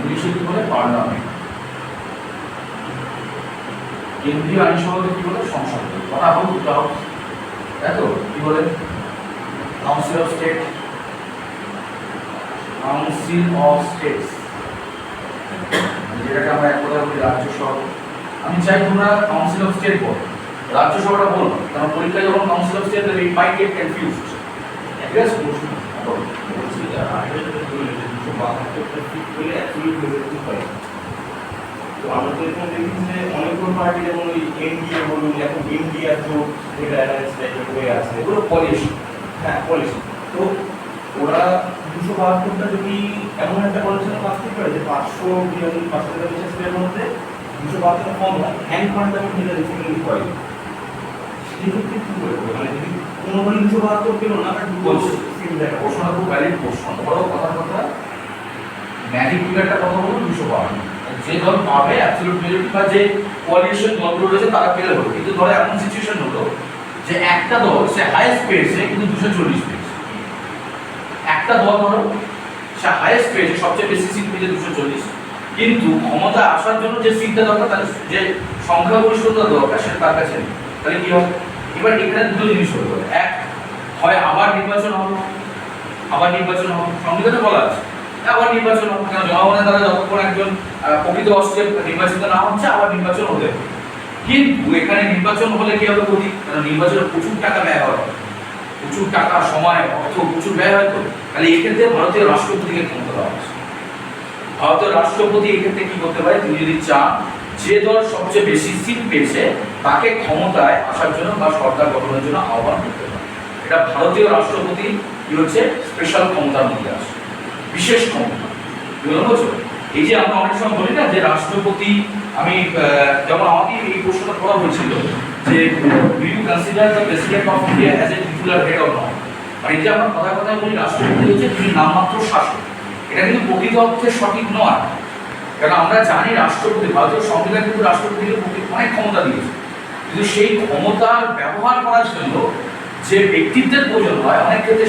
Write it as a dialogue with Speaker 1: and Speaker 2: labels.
Speaker 1: ইংলিশে কি বলে? পার্লামেন্ট। কেন্দ্রীয় আইনসভাকে কি বলে? সংসদ। কথা হোক দাও, তাই তো? কি বলে? Council of state, council of states, যেটাকে আমরা এক কথা বলি রাজ্যসভা। আমি চাই তোমরা কাউন্সিল অফ স্টেট বলো, রাজ্যসভাটা বলো না, কারণ পরীক্ষায় যখন কাউন্সিল অফ স্টেট দেবে ইট মাইট গেট কনফিউজড। ঠিক আছে?
Speaker 2: তো আমরা তো এখানে দেখি যে অনেকগুলো পার্টি যেমন ওই এনডিএ বলুন, এখন ইন্ডিয়ার জোট যেটা অ্যালায়েন্স টাইপের হয়ে আছে,
Speaker 1: ওগুলো পলিসি।
Speaker 2: হ্যাঁ পলিসি। তো ওরা 272টা যদি এমন একটা কন্ডিশনে কাজ করতে পারে যে 500 সিটের মধ্যে 272টা কম হয়, হ্যান্ড পার্লামেন্ট যেটা রিসেন্টলি করে, সেক্ষেত্রে কি করে? মানে যদি কোনোভাবে 272 পেল না, একটা সিট দেখা
Speaker 1: প্রশ্নটা খুব ভ্যালিড প্রশ্ন। বড় কথার কথা, ম্যাজিক ফিগারটা কথা বলুন 252। যে দল পাবে অ্যাবসলিউট মেজরিটি বা যে কোয়ালিশন দলগুলো রয়েছে তারা পেলে হলো। কিন্তু ধরো এমন সিচুয়েশন হলো যে একটা দল সে হাইয়েস্ট পেয়েছে কিন্তু 240 পেয়েছে। একটা দল ধরো সে হাইয়েস্ট পেয়েছে, সবচেয়ে বেশি সিট পেয়েছে 240, কিন্তু ক্ষমতা আসার জন্য যে সিটটা দরকার, তার যে সংখ্যাগরিষ্ঠতা দরকার সেটা তার কাছে নেই। তাহলে কি হবে? এবার এখানে দুটো জিনিস হতে পারে। এক, হয় আবার নির্বাচন হবে, সংবিধানে বলা আছে আবার নির্বাচন হবে, কেন জনগণের দ্বারা যতক্ষণ একজন প্রকৃত অস্ত্রে নির্বাচিত না হচ্ছে আবার নির্বাচন হতে হবে। কিন্তু এখানে নির্বাচন হলে কি হবে? ক্ষতি, কারণ নির্বাচনে প্রচুর টাকা ব্যয় হয়, প্রচুর টাকা, সময়, অর্থ প্রচুর ব্যয় হয়। তো তাহলে এক্ষেত্রে ভারতীয় রাষ্ট্রপতিকে ক্ষমতা দেওয়া হচ্ছে। ভারতের রাষ্ট্রপতি এক্ষেত্রে কি করতে পারে? তিনি যদি চান যে দল সবচেয়ে বেশি সিট পেয়েছে তাকে ক্ষমতায় আসার জন্য বা সরকার গঠনের জন্য আহ্বান করতে পারে। এটা ভারতীয় রাষ্ট্রপতি কি হচ্ছে? স্পেশাল ক্ষমতার মধ্যে আসে, বিশেষ ক্ষমতা। বুঝছো? এই যে আমরা অনেক সময় বলি না যে রাষ্ট্রপতি, আমি যেমন আমাকে এই প্রশ্নটা করা হয়েছিল যে do you consider the president of India as a titular head or not? মানে এই যে আমরা কথায় কথায় বলি রাষ্ট্রপতি হচ্ছে তিনি নামমাত্র শাসক, এটা কিন্তু প্রকৃত অর্থে সঠিক নয়। কারণ আমরা জানি রাষ্ট্রপতি, ভারতীয় সংবিধান কিন্তু রাষ্ট্রপতিকে অনেক ক্ষমতা দিয়েছে, কিন্তু সেই ক্ষমতার ব্যবহার করার জন্য যে ব্যক্তিত্বের প্রয়োজন হয় অনেক ক্ষেত্রে